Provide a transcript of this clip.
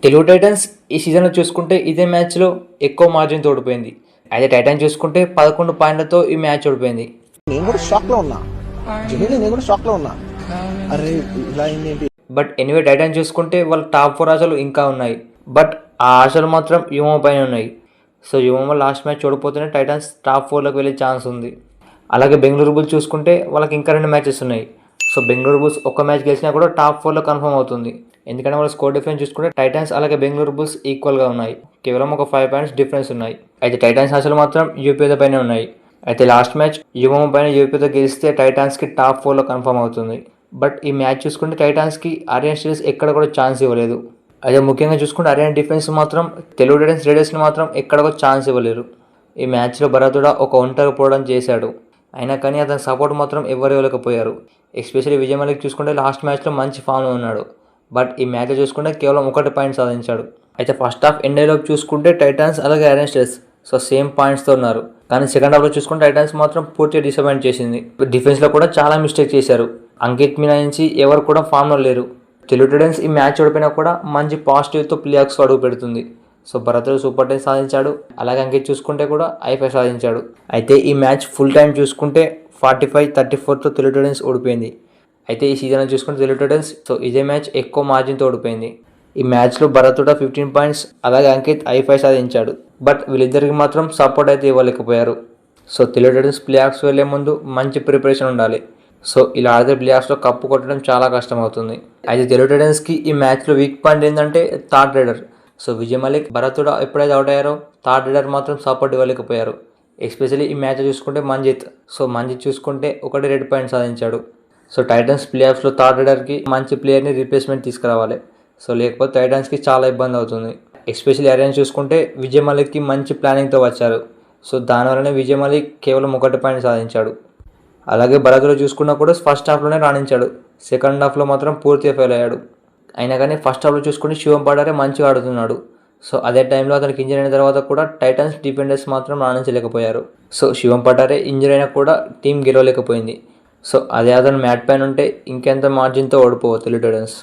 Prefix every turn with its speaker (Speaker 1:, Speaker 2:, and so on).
Speaker 1: Telugu Titans ఈ సీజన్లో చూసుకుంటే ఇదే మ్యాచ్లో ఎక్కువ మార్జిన్తో ఓడిపోయింది. అయితే టైటన్స్ చూసుకుంటే 11 పాయింట్లతో ఈ మ్యాచ్ ఓడిపోయింది.
Speaker 2: నేను కూడా షాక్ లో ఉన్నా అరే ఇలా అయింది.
Speaker 1: బట్ ఎనీవే టైటన్స్ చూసుకుంటే వాళ్ళ టాప్ 4 ఆశలు ఇంకా ఉన్నాయి. బట్ ఆ ఆశలు మాత్రం యువ పైన ఉన్నాయి. సో యువ లాస్ట్ మ్యాచ్ ఓడిపోతేనే టైటన్స్ టాప్ 4లోకి వెళ్ళే ఛాన్స్ ఉంది. అలాగే బెంగళూరు బుల్స్ చూసుకుంటే వాళ్ళకి ఇంకా 2 మ్యాచెస్ ఉన్నాయి. సో బెంగళూరు బుల్స్ ఒక్క మ్యాచ్ గెలిచినా కూడా టాప్ 4లో కన్ఫర్మ్ అవుతుంది. ఎందుకంటే వాళ్ళ స్కోర్ డిఫరెన్స్ చూసుకుంటే టైటన్స్ అలాగే బెంగళూరు బుల్స్ ఈక్వల్గా ఉన్నాయి. కేవలం ఒక 5 పాయింట్స్ డిఫరెన్స్ ఉన్నాయి. అయితే టైటన్స్ ఆశలు మాత్రం యూపీతో పైన ఉన్నాయి. అయితే లాస్ట్ మ్యాచ్ యువ పైన యూపీతో గెలిస్తే టైటాన్స్కి టాప్ 4లో కన్ఫర్మ్ అవుతుంది. బట్ ఈ మ్యాచ్ చూసుకుంటే టైటాన్స్కి ఆరియన్ స్టీల్స్ ఎక్కడ కూడా ఛాన్స్ ఇవ్వలేదు. అయితే ముఖ్యంగా చూసుకుంటే ఆరియన్ డిఫెన్స్ మాత్రం తెలుగు టైటన్స్ రేడర్స్ని మాత్రం ఎక్కడ కూడా ఛాన్స్ ఇవ్వలేరు. ఈ మ్యాచ్లో భరతుడ ఒక ఒంటరి పోవడం చేశాడు. అయినా కానీ అతని సపోర్ట్ మాత్రం ఎవరు ఇవ్వలేకపోయారు. ఎస్పెషల్లీ విజయ్ మలిక్ చూసుకుంటే లాస్ట్ మ్యాచ్లో మంచి ఫామ్లో ఉన్నాడు. బట్ ఈ మ్యాచ్లో చూసుకుంటే కేవలం 1 పాయింట్ సాధించాడు. అయితే ఫస్ట్ హాఫ్ ఎండ్ అయ్యేలోపు చూసుకుంటే టైటాన్స్ అలాగే ఆరియన్ స్టీల్స్ సో సేమ్ పాయింట్స్తో ఉన్నారు. కానీ సెకండ్ హాఫ్లో చూసుకుంటే టైటన్స్ మాత్రం పూర్తిగా డిసప్పాయింట్ చేసింది. డిఫెన్స్లో కూడా చాలా మిస్టేక్ చేశారు. అంకిత్ మినహాయించి ఎవరు కూడా ఫామ్లో లేరు. తెలుగు టైటన్స్ ఈ మ్యాచ్ ఓడిపోయినా కూడా మంచి పాజిటివ్తో ప్లే ఆఫ్స్లో అడుగు పెడుతుంది. సో భరతుడు సూపర్ 10 సాధించాడు. అలాగే అంకిత్ చూసుకుంటే కూడా ఐ5 సాధించాడు. అయితే ఈ మ్యాచ్ ఫుల్ టైం చూసుకుంటే 45-34తో తెలుగు టైటన్స్ ఓడిపోయింది. అయితే ఈ సీజన్లో చూసుకుంటే తెలుగు టైటన్స్ సో ఇదే మ్యాచ్ ఎక్కువ మార్జిన్తో ఓడిపోయింది. ఈ మ్యాచ్లో భరతుడ 15 పాయింట్స్ అలాగే అంకిత్ ఐ5 సాధించాడు. బట్ వీళ్ళిద్దరికి మాత్రం సపోర్ట్ అయితే ఇవ్వలేకపోయారు. So Telugu Titans playoffs వెళ్ళే ముందు మంచి ప్రిపరేషన్ ఉండాలి. సో ఇలా ఆడితే ప్లే ఆఫ్స్లో కప్పు కొట్టడం చాలా కష్టం అవుతుంది. అయితే తెలుగు టైటన్స్కి ఈ మ్యాచ్లో వీక్ పాయింట్ ఏంటంటే third raider. So Vijay Malik భరతుడ ఎప్పుడైతే అవుట్ అయ్యారో థర్డ్ రైడర్ మాత్రం సపోర్ట్ ఇవ్వలేకపోయారు. ఎస్పెషల్లీ ఈ మ్యాచ్ చూసుకుంటే మంజిత్ చూసుకుంటే 1 రెడ్ పాయింట్ సాధించాడు. సో టైటన్స్ ప్లే ఆఫ్స్లో థర్డ్ రైడర్కి మంచి ప్లేయర్ని రీప్లేస్మెంట్ తీసుకురావాలి. సో లేకపోతే టైటన్స్కి చాలా ఇబ్బంది అవుతుంది. ఎస్పెషల్లీ ఆరియన్స్ చూసుకుంటే విజయ్ మలిక్కి మంచి ప్లానింగ్తో వచ్చారు. సో దానివల్లనే విజయ్ మలిక్ కేవలం 1 పాయింట్ సాధించాడు. అలాగే భరతుడు చూసుకున్నా కూడా ఫస్ట్ హాఫ్లోనే రాణించాడు. సెకండ్ హాఫ్లో మాత్రం పూర్తిగా ఫెయిల్ అయ్యాడు. అయినా కానీ ఫస్ట్ హాఫ్లో చూసుకుంటే శివం పడారే మంచిగా ఆడుతున్నాడు. సో అదే టైంలో అతనికి ఇంజరీ అయిన తర్వాత కూడా టైటన్స్ డిఫెండర్స్ మాత్రం రాణించలేకపోయారు. సో శివం పడారే ఇంజరీ అయినా కూడా టీం గెలవలేకపోయింది. సో అదే అతను మ్యాట్ పైన ఉంటే ఇంకెంత మార్జిన్తో ఓడిపోవచ్చు తెలుగు టైటన్స్.